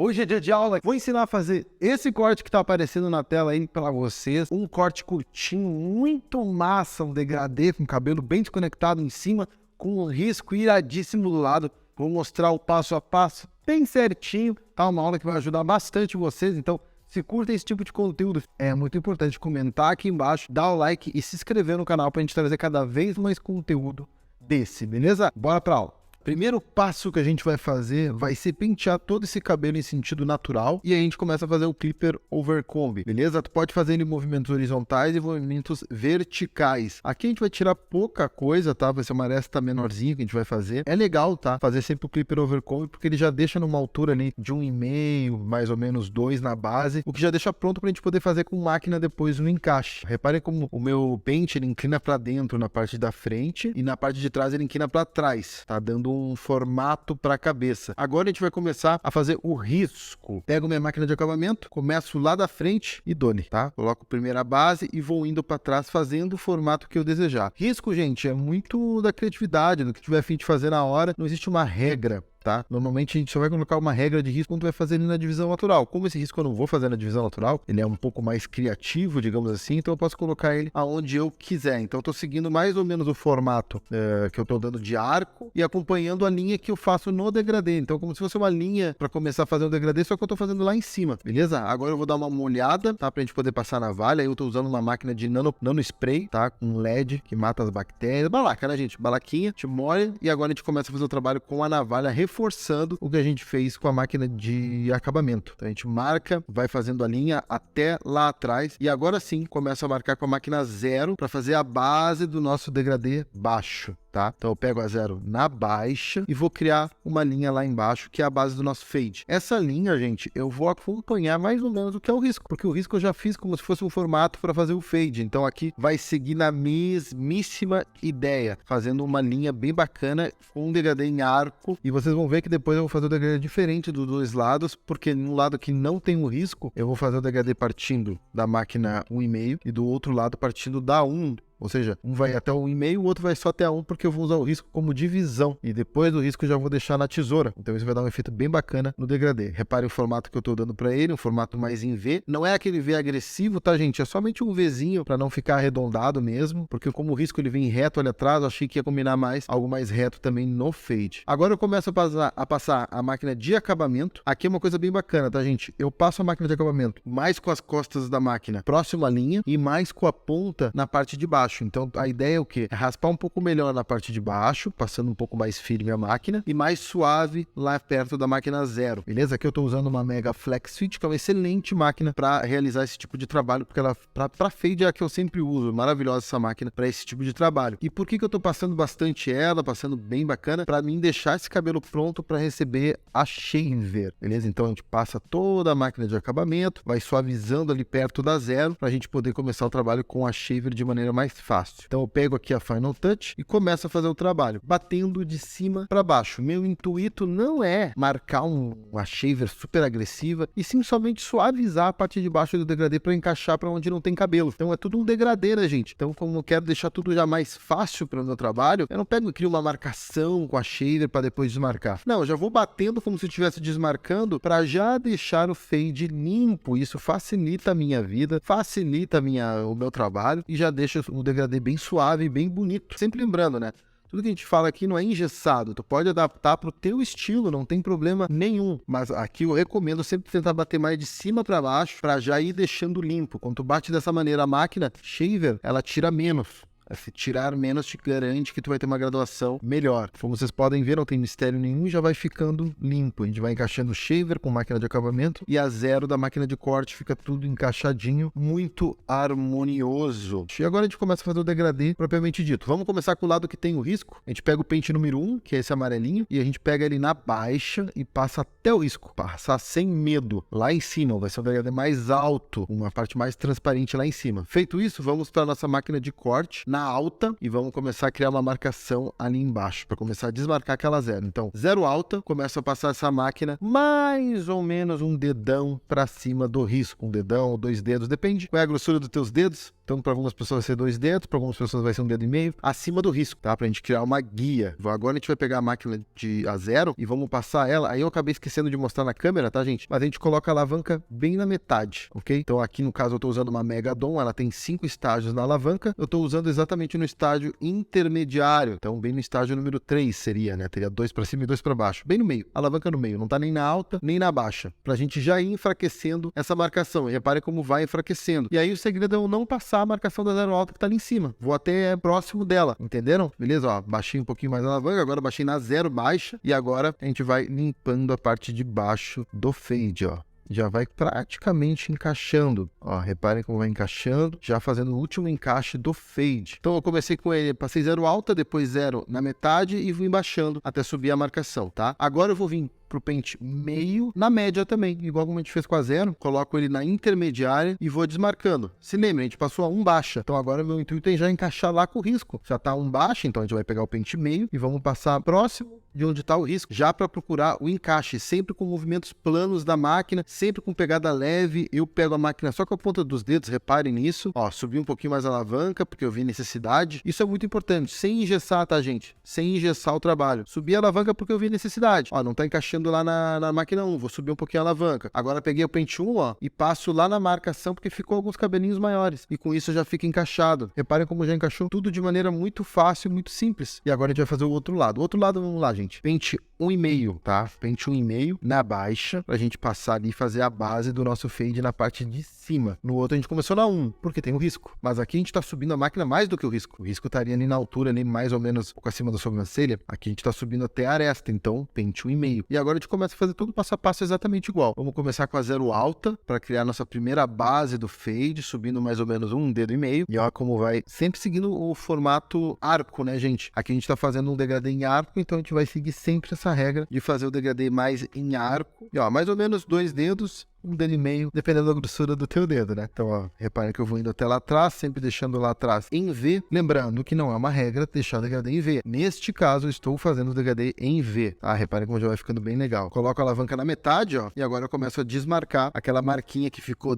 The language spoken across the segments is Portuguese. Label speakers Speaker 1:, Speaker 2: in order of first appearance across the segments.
Speaker 1: Hoje é dia de aula, vou ensinar a fazer esse corte que está aparecendo na tela aí para vocês. Um corte curtinho, muito massa, um degradê com cabelo bem desconectado em cima, com um risco iradíssimo do lado. Vou mostrar o passo a passo bem certinho, tá? Uma aula que vai ajudar bastante vocês, então se curtem esse tipo de conteúdo, é muito importante comentar aqui embaixo, dar o like e se inscrever no canal para a gente trazer cada vez mais conteúdo desse, beleza? Bora pra aula! Primeiro passo que a gente vai fazer vai ser pentear todo esse cabelo em sentido natural e aí a gente começa a fazer o clipper overcomb, beleza? Tu pode fazer ele em movimentos horizontais e movimentos verticais. Aqui a gente vai tirar pouca coisa, tá? Vai ser uma aresta menorzinha que a gente vai fazer. É legal, tá? Fazer sempre o clipper overcomb porque ele já deixa numa altura ali de 1,5, mais ou menos 2 na base, o que já deixa pronto pra gente poder fazer com máquina depois no encaixe. Reparem como o meu pente ele inclina pra dentro na parte da frente e na parte de trás ele inclina pra trás, tá? Dando um formato para a cabeça. Agora a gente vai começar a fazer o risco. Pego minha máquina de acabamento, começo lá da frente e dou-lhe, tá? Coloco primeiro a base e vou indo para trás fazendo o formato que eu desejar. Risco, gente, é muito da criatividade, do que tiver a fim de fazer na hora. Não existe uma regra, tá? Normalmente a gente só vai colocar uma regra de risco quando vai fazer ele na divisão natural. Como esse risco eu não vou fazer na divisão natural, ele é um pouco mais criativo, digamos assim, então eu posso colocar ele aonde eu quiser. Então eu tô seguindo mais ou menos o formato que eu tô dando de arco e acompanhando a linha que eu faço no degradê. Então como se fosse uma linha para começar a fazer o degradê, só que eu tô fazendo lá em cima, beleza? Agora eu vou dar uma molhada, tá? Pra gente poder passar a navalha. Eu tô usando uma máquina de nano spray, tá? Com LED que mata as bactérias. Balaca, né, gente? Balaquinha, te molha e agora a gente começa a fazer o trabalho com a navalha reforçando o que a gente fez com a máquina de acabamento. Então a gente marca, vai fazendo a linha até lá atrás e agora sim começa a marcar com a máquina 0 para fazer a base do nosso degradê baixo, tá? Então eu pego a 0 na baixa e vou criar uma linha lá embaixo que é a base do nosso fade. Essa linha, gente, eu vou acompanhar mais ou menos o que é o risco, porque o risco eu já fiz como se fosse um formato para fazer o fade. Então aqui vai seguir na mesmíssima ideia, fazendo uma linha bem bacana com um degradê em arco e vocês vão ver que depois eu vou fazer o degradê diferente dos dois lados, porque no lado que não tem o risco, eu vou fazer o degradê partindo da máquina 1,5 e do outro lado partindo da 1. Ou seja, um vai até o 1,5, o outro vai só até a 1, porque eu vou usar o risco como divisão. E depois do risco eu já vou deixar na tesoura. Então isso vai dar um efeito bem bacana no degradê. Repare o formato que eu estou dando para ele, um formato mais em V. Não é aquele V agressivo, tá, gente? É somente um Vzinho para não ficar arredondado mesmo. Porque como o risco ele vem reto ali atrás, eu achei que ia combinar mais algo mais reto também no fade. Agora eu começo a passar a máquina de acabamento. Aqui é uma coisa bem bacana, tá, gente? Eu passo a máquina de acabamento mais com as costas da máquina próximo à linha e mais com a ponta na parte de baixo. Então a ideia é o quê? É raspar um pouco melhor na parte de baixo, passando um pouco mais firme a máquina e mais suave lá perto da máquina 0, beleza? Aqui eu estou usando uma Mega Flex Fit, que é uma excelente máquina para realizar esse tipo de trabalho, porque ela para fade é a que eu sempre uso, maravilhosa essa máquina para esse tipo de trabalho. E por que eu estou passando bastante ela, passando bem bacana? Para mim deixar esse cabelo pronto para receber a shaver, beleza? Então a gente passa toda a máquina de acabamento, vai suavizando ali perto da 0 para a gente poder começar o trabalho com a shaver de maneira mais fácil. Então eu pego aqui a Final Touch e começo a fazer o trabalho, batendo de cima para baixo. Meu intuito não é marcar uma shaver super agressiva, e sim somente suavizar a parte de baixo do degradê para encaixar para onde não tem cabelo. Então é tudo um degradê, né, gente? Então como eu quero deixar tudo já mais fácil para o meu trabalho, eu não pego e crio uma marcação com a shaver para depois desmarcar. Não, eu já vou batendo como se eu estivesse desmarcando para já deixar o fade limpo. Isso facilita a minha vida, facilita o meu trabalho e já deixa o degradê bem suave e bem bonito. Sempre lembrando, né? Tudo que a gente fala aqui não é engessado, tu pode adaptar para o teu estilo, não tem problema nenhum. Mas aqui eu recomendo sempre tentar bater mais de cima para baixo, para já ir deixando limpo. Quando tu bate dessa maneira a máquina, shaver, ela tira menos. Se tirar menos te garante que tu vai ter uma graduação melhor. Como vocês podem ver, não tem mistério nenhum e já vai ficando limpo. A gente vai encaixando o shaver com máquina de acabamento e a 0 da máquina de corte fica tudo encaixadinho, muito harmonioso. E agora a gente começa a fazer o degradê propriamente dito. Vamos começar com o lado que tem o risco. A gente pega o pente número 1, que é esse amarelinho, e a gente pega ele na baixa e passa até o risco. Passar sem medo. Lá em cima, vai ser o degradê mais alto, uma parte mais transparente lá em cima. Feito isso, vamos para a nossa máquina de corte. Na na alta e vamos começar a criar uma marcação ali embaixo, para começar a desmarcar aquela zero. Então, zero alta, começo a passar essa máquina mais ou menos um dedão para cima do risco. Um dedão ou 2 dedos, depende qual é a grossura dos teus dedos. Então, para algumas pessoas vai ser 2 dedos, para algumas pessoas vai ser 1,5 dedo, acima do risco, tá? Pra gente criar uma guia. Agora a gente vai pegar a máquina de a zero e vamos passar ela. Aí eu acabei esquecendo de mostrar na câmera, tá, gente? Mas a gente coloca a alavanca bem na metade, ok? Então aqui no caso eu tô usando uma Megadon, ela tem 5 estágios na alavanca. Eu tô usando exatamente no estágio intermediário. Então bem no estágio número 3 seria, né? Teria 2 para cima e 2 para baixo. Bem no meio. Alavanca no meio. Não tá nem na alta, nem na baixa. Pra gente já ir enfraquecendo essa marcação. E repare como vai enfraquecendo. E aí o segredo é eu não passar a marcação da zero alta que tá ali em cima. Vou até próximo dela. Entenderam? Beleza? Ó, baixei um pouquinho mais a alavanca. Agora baixei na zero baixa. E agora a gente vai limpando a parte de baixo do fade, ó. Já vai praticamente encaixando. Ó, reparem como vai encaixando, já fazendo o último encaixe do fade. Então eu comecei com ele, passei zero alta, depois zero na metade e vim baixando até subir a marcação, tá? Agora eu vou vir pro pente meio, na média também, igual como a gente fez com a zero, coloco ele na intermediária e vou desmarcando. Se lembra, a gente passou a 1 baixa, então agora meu intuito é já encaixar lá com o risco. Já tá 1 baixa, então a gente vai pegar o pente meio e vamos passar próximo de onde está o risco, já para procurar o encaixe, sempre com movimentos planos da máquina, sempre com pegada leve. Eu pego a máquina só com a ponta dos dedos, reparem nisso. Ó, subi um pouquinho mais a alavanca, porque eu vi necessidade. Isso é muito importante, sem engessar, tá, gente? Sem engessar o trabalho. Subi a alavanca porque eu vi necessidade. Ó, não tá encaixando lá na máquina 1, vou subir um pouquinho a alavanca. Agora peguei o pente 1, ó, e passo lá na marcação, porque ficou alguns cabelinhos maiores. E com isso já fica encaixado. Reparem como já encaixou tudo de maneira muito fácil e muito simples. E agora a gente vai fazer o outro lado. O outro lado, vamos lá, gente. Pente 1,5, tá? Pente 1,5 na baixa, pra gente passar ali e fazer a base do nosso fade na parte de cima. No outro a gente começou na 1, porque tem o risco. Mas aqui a gente tá subindo a máquina mais do que o risco. O risco estaria ali na altura, ali mais ou menos um pouco acima da sobrancelha. Aqui a gente tá subindo até a aresta, então pente 1,5. E agora a gente começa a fazer tudo passo a passo exatamente igual. Vamos começar com a zero alta, para criar nossa primeira base do fade, subindo mais ou menos 1,5 dedo. E ó como vai, sempre seguindo o formato arco, né, gente? Aqui a gente tá fazendo um degradê em arco, então a gente vai seguir sempre essa regra de fazer o degradê mais em arco. E ó, mais ou menos 2 dedos, 1,5 dedo, dependendo da grossura do teu dedo, né? Então, ó, reparem que eu vou indo até lá atrás, sempre deixando lá atrás em V. Lembrando que não é uma regra deixar o degradê em V. Neste caso, eu estou fazendo o degradê em V, tá? Reparem como já vai ficando bem legal. Coloco a alavanca na metade, ó, e agora eu começo a desmarcar aquela marquinha que ficou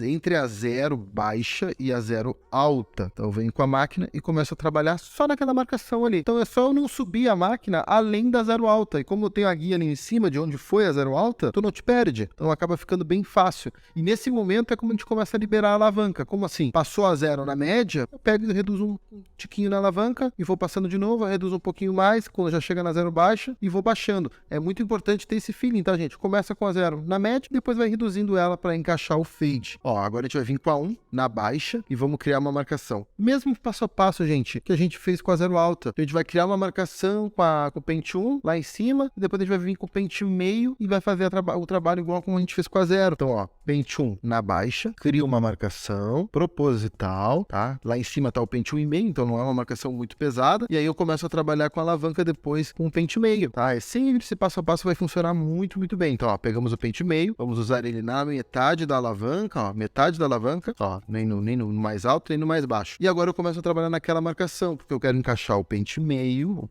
Speaker 1: entre a zero baixa e a zero alta. Então, eu venho com a máquina e começo a trabalhar só naquela marcação ali. Então, é só eu não subir a máquina além da zero alta. E como eu tenho a guia ali em cima de onde foi a zero alta, tu não te perde. Então, acaba ficando bem fácil. E nesse momento é como a gente começa a liberar a alavanca. Como assim? Passou a zero na média, eu pego e reduzo um tiquinho na alavanca e vou passando de novo, reduzo um pouquinho mais, quando já chega na zero baixa, e vou baixando. É muito importante ter esse feeling, tá, gente? Começa com a zero na média, depois vai reduzindo ela para encaixar o fade. Ó, agora a gente vai vir com a 1 na baixa e vamos criar uma marcação. Mesmo passo a passo, gente, que a gente fez com a zero alta. A gente vai criar uma marcação com o pente 1 lá em cima, e depois a gente vai vir com o pente meio e vai fazer o trabalho igual como a gente fez com a zero. Então, ó, pente 1 na baixa, cria uma marcação proposital, tá? Lá em cima tá o pente 1,5, então não é uma marcação muito pesada. E aí eu começo a trabalhar com a alavanca depois com o pente meio, tá? É sempre esse passo a passo vai funcionar muito, muito bem. Então, ó, pegamos o pente meio, vamos usar ele na metade da alavanca, ó, metade da alavanca, ó, nem no mais alto, nem no mais baixo. E agora eu começo a trabalhar naquela marcação, porque eu quero encaixar o pente meio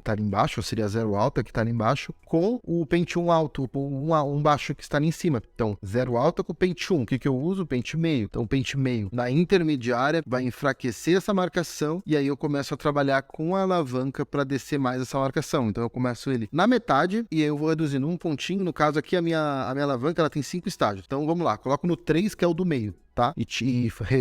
Speaker 1: tá ali embaixo, ou seria a zero alta que tá ali embaixo, com o pente 1 alto, um baixo que está ali em cima. Então, zero alta com o pente 1. O que eu uso? O pente meio. Então, o pente meio na intermediária vai enfraquecer essa marcação e aí eu começo a trabalhar com a alavanca para descer mais essa marcação. Então, eu começo ele na metade e aí eu vou reduzindo um pontinho. No caso aqui, a minha alavanca ela tem 5 estágios. Então, vamos lá. Coloco no 3, que é o do meio, tá? E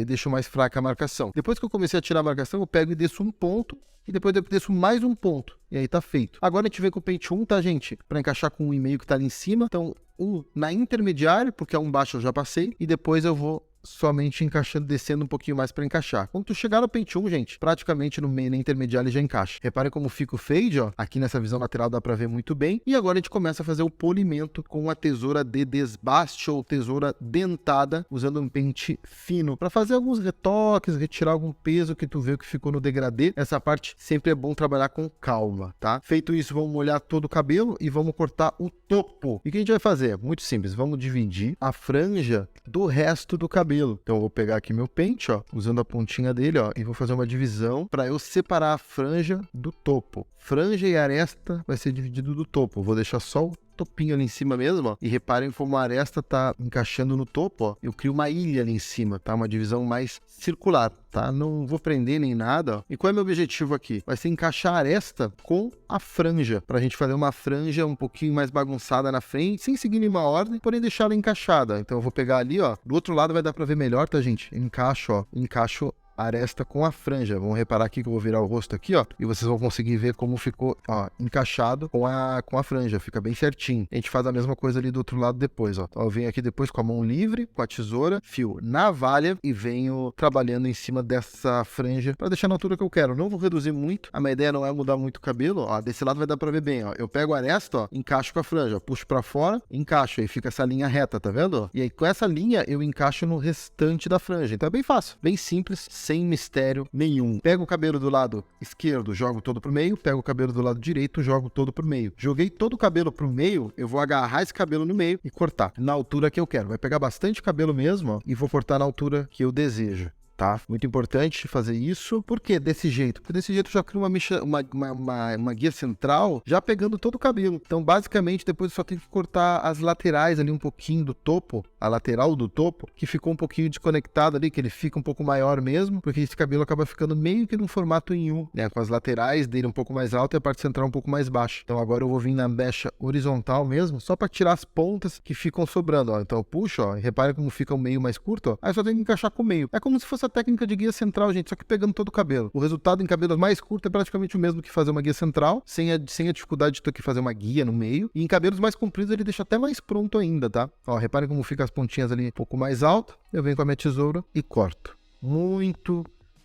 Speaker 1: deixo mais fraca a marcação. Depois que eu comecei a tirar a marcação, eu pego e desço um ponto. E depois eu desço mais um ponto. E aí tá feito. Agora a gente vem com o pente 1, tá, gente? Pra encaixar com o 1,5 que tá ali em cima. Então, 1 na intermediária, porque é um baixo eu já passei. E depois eu vou somente encaixando, descendo um pouquinho mais para encaixar. Quando tu chegar no pente 1, gente, praticamente no meio, na intermediária ele já encaixa. Reparem como fica o fade, ó. Aqui nessa visão lateral dá para ver muito bem. E agora a gente começa a fazer o polimento com a tesoura de desbaste ou tesoura dentada, usando um pente fino, para fazer alguns retoques, retirar algum peso que tu vê que ficou no degradê. Essa parte sempre é bom trabalhar com calma, tá? Feito isso, vamos molhar todo o cabelo e vamos cortar o topo. E o que a gente vai fazer? Muito simples, vamos dividir a franja do resto do cabelo. cabelo. Então eu vou pegar aqui meu pente, ó, usando a pontinha dele, ó, e vou fazer uma divisão para eu separar a franja do topo. Franja e aresta vai ser dividido do topo. Vou deixar só o topinho ali em cima mesmo, ó. E reparem como a aresta tá encaixando no topo, ó. Eu crio uma ilha ali em cima, tá? Uma divisão mais circular, tá? Não vou prender nem nada, ó. E qual é meu objetivo aqui? Vai ser encaixar a aresta com a franja, pra gente fazer uma franja um pouquinho mais bagunçada na frente, sem seguir nenhuma ordem, porém deixar ela encaixada. Então eu vou pegar ali, ó. Do outro lado vai dar pra ver melhor, tá, gente? Encaixo, ó. Encaixo aresta com a franja. Vamos reparar aqui que eu vou virar o rosto aqui, ó, e vocês vão conseguir ver como ficou, ó, encaixado com a franja, fica bem certinho. A gente faz a mesma coisa ali do outro lado depois, ó. Então, eu venho aqui depois com a mão livre, com a tesoura, fio navalha e venho trabalhando em cima dessa franja para deixar na altura que eu quero. Não vou reduzir muito, a minha ideia não é mudar muito o cabelo, ó, desse lado vai dar para ver bem, ó. Eu pego a aresta, ó, encaixo com a franja, puxo para fora, encaixo, aí fica essa linha reta, tá vendo? E aí com essa linha eu encaixo no restante da franja. Então é bem fácil, bem simples, sem mistério nenhum. Pego o cabelo do lado esquerdo, jogo todo pro meio. Pego o cabelo do lado direito, jogo todo pro meio. Joguei todo o cabelo pro meio, eu vou agarrar esse cabelo no meio e cortar na altura que eu quero. Vai pegar bastante cabelo mesmo, ó, e vou cortar na altura que eu desejo. Tá? Muito importante fazer isso. Por que desse jeito? Porque desse jeito eu já crio uma guia central já pegando todo o cabelo. Então, basicamente, depois eu só tenho que cortar as laterais ali um pouquinho do topo, a lateral do topo, que ficou um pouquinho desconectado ali, que ele fica um pouco maior mesmo, porque esse cabelo acaba ficando meio que num formato em U, né? Com as laterais dele um pouco mais alta e a parte central um pouco mais baixa. Então, agora eu vou vir na mecha horizontal mesmo, só para tirar as pontas que ficam sobrando, ó. Então, eu puxo, ó, e repare como fica o meio mais curto, ó. Aí só tenho que encaixar com o meio. É como se fosse a técnica de guia central, gente, só que pegando todo o cabelo. O resultado em cabelos mais curtos é praticamente o mesmo que fazer uma guia central, sem a dificuldade de ter que fazer uma guia no meio. E em cabelos mais compridos ele deixa até mais pronto ainda, tá? Ó, reparem como fica as pontinhas ali um pouco mais alto. Eu venho com a minha tesoura e corto.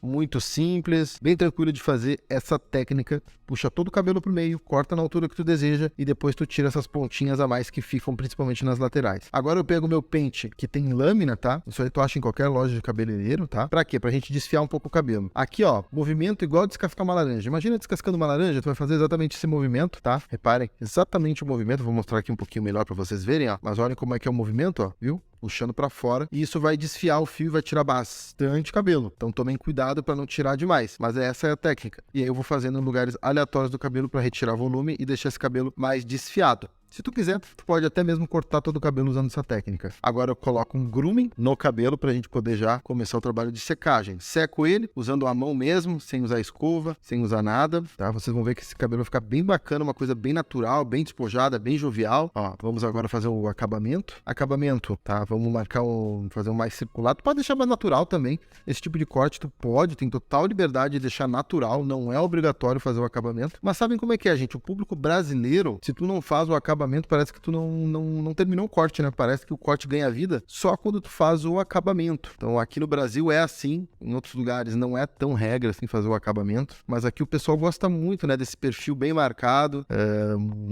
Speaker 1: Muito simples, bem tranquilo de fazer essa técnica. Puxa todo o cabelo pro meio, corta na altura que tu deseja e depois tu tira essas pontinhas a mais que ficam principalmente nas laterais. Agora eu pego o meu pente que tem lâmina, tá? Isso aí tu acha em qualquer loja de cabeleireiro, tá? Pra quê? Pra gente desfiar um pouco o cabelo. Aqui, ó, movimento igual descascar uma laranja. Imagina descascando uma laranja, tu vai fazer exatamente esse movimento, tá? Reparem, exatamente o movimento. Vou mostrar aqui um pouquinho melhor pra vocês verem, ó. Mas olhem como é que é o movimento, ó, viu? Puxando para fora, e isso vai desfiar o fio e vai tirar bastante cabelo. Então tomem cuidado para não tirar demais, mas essa é a técnica. E aí eu vou fazendo em lugares aleatórios do cabelo para retirar volume e deixar esse cabelo mais desfiado. Se tu quiser, tu pode até mesmo cortar todo o cabelo usando essa técnica. Agora eu coloco um grooming no cabelo pra gente poder já começar o trabalho de secagem. Seco ele usando a mão mesmo, sem usar escova, sem usar nada, tá? Vocês vão ver que esse cabelo vai ficar bem bacana, uma coisa bem natural, bem despojada, bem jovial. Ó, vamos agora fazer o acabamento. Acabamento, tá? Vamos marcar fazer um mais circular. Tu pode deixar mais natural também. Esse tipo de corte tu pode, tem total liberdade de deixar natural, não é obrigatório fazer o acabamento. Mas sabem como é que é, gente? O público brasileiro, se tu não faz o acabamento, parece que tu não terminou o corte, né? Parece que o corte ganha vida só quando tu faz o acabamento. Então aqui no Brasil é assim, em outros lugares não é tão regra assim fazer o acabamento, mas aqui o pessoal gosta muito, né, desse perfil bem marcado,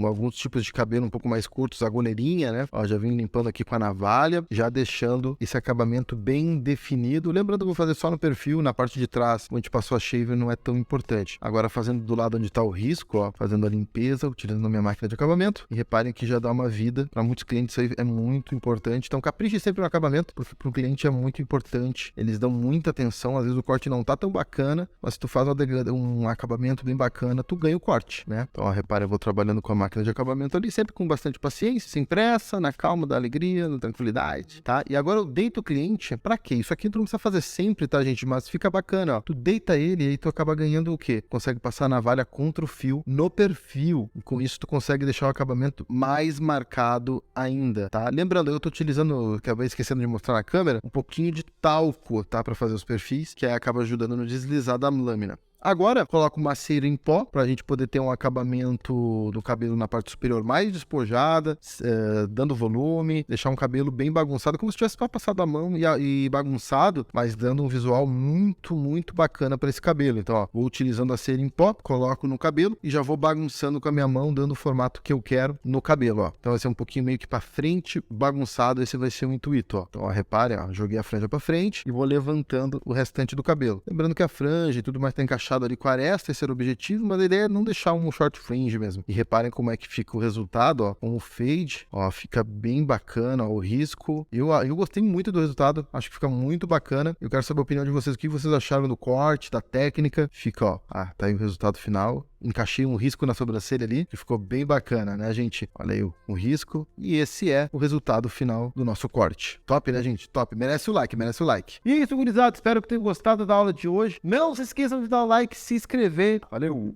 Speaker 1: alguns tipos de cabelo um pouco mais curtos, agoneirinha, né? Ó, já vim limpando aqui com a navalha, já deixando esse acabamento bem definido. Lembrando que eu vou fazer só no perfil, na parte de trás, onde passou a shaver não é tão importante. Agora fazendo do lado onde tá o risco, ó, fazendo a limpeza, utilizando a minha máquina de acabamento, e reparem que já dá uma vida. Para muitos clientes isso aí é muito importante. Então capriche sempre no acabamento, porque para o cliente é muito importante. Eles dão muita atenção. Às vezes o corte não tá tão bacana, mas se tu faz um acabamento bem bacana, tu ganha o corte, né? Então, ó, repare, eu vou trabalhando com a máquina de acabamento ali, sempre com bastante paciência, sem pressa, na calma da alegria, na tranquilidade, tá? E agora eu deito o cliente. Para quê? Isso aqui tu não precisa fazer sempre, tá, gente? Mas fica bacana, ó. Tu deita ele e aí tu acaba ganhando o quê? Consegue passar a navalha contra o fio no perfil. E com isso tu consegue deixar o acabamento mais marcado ainda, tá? Lembrando, eu tô utilizando, acabei esquecendo de mostrar na câmera, um pouquinho de talco, tá? Para fazer os perfis, que aí acaba ajudando no deslizar da lâmina. Agora, coloco uma cera em pó para a gente poder ter um acabamento do cabelo na parte superior mais despojada, dando volume, deixar um cabelo bem bagunçado, como se tivesse passado a mão e bagunçado, mas dando um visual muito, muito bacana para esse cabelo. Então, ó, vou utilizando a cera em pó, coloco no cabelo e já vou bagunçando com a minha mão, dando o formato que eu quero no cabelo, ó. Então vai ser um pouquinho meio que para frente, bagunçado, esse vai ser o intuito, ó. Então, ó, repare, ó, joguei a franja para frente e vou levantando o restante do cabelo. Lembrando que a franja e tudo mais tá encaixado deixado ali com a aresta, esse era o objetivo, mas a ideia é não deixar um short fringe mesmo. E reparem como é que fica o resultado, ó, com o fade, ó, fica bem bacana, ó, o risco. Eu gostei muito do resultado, acho que fica muito bacana. Eu quero saber a opinião de vocês, o que vocês acharam do corte, da técnica. Fica, ó, tá aí o resultado final. Encaixei um risco na sobrancelha ali, que ficou bem bacana, né, gente? Olha aí o risco. E esse é o resultado final do nosso corte. Top, né, gente? Top. Merece o like, merece o like. E é isso, gurizada. Espero que tenham gostado da aula de hoje. Não se esqueçam de dar o like, se inscrever. Valeu!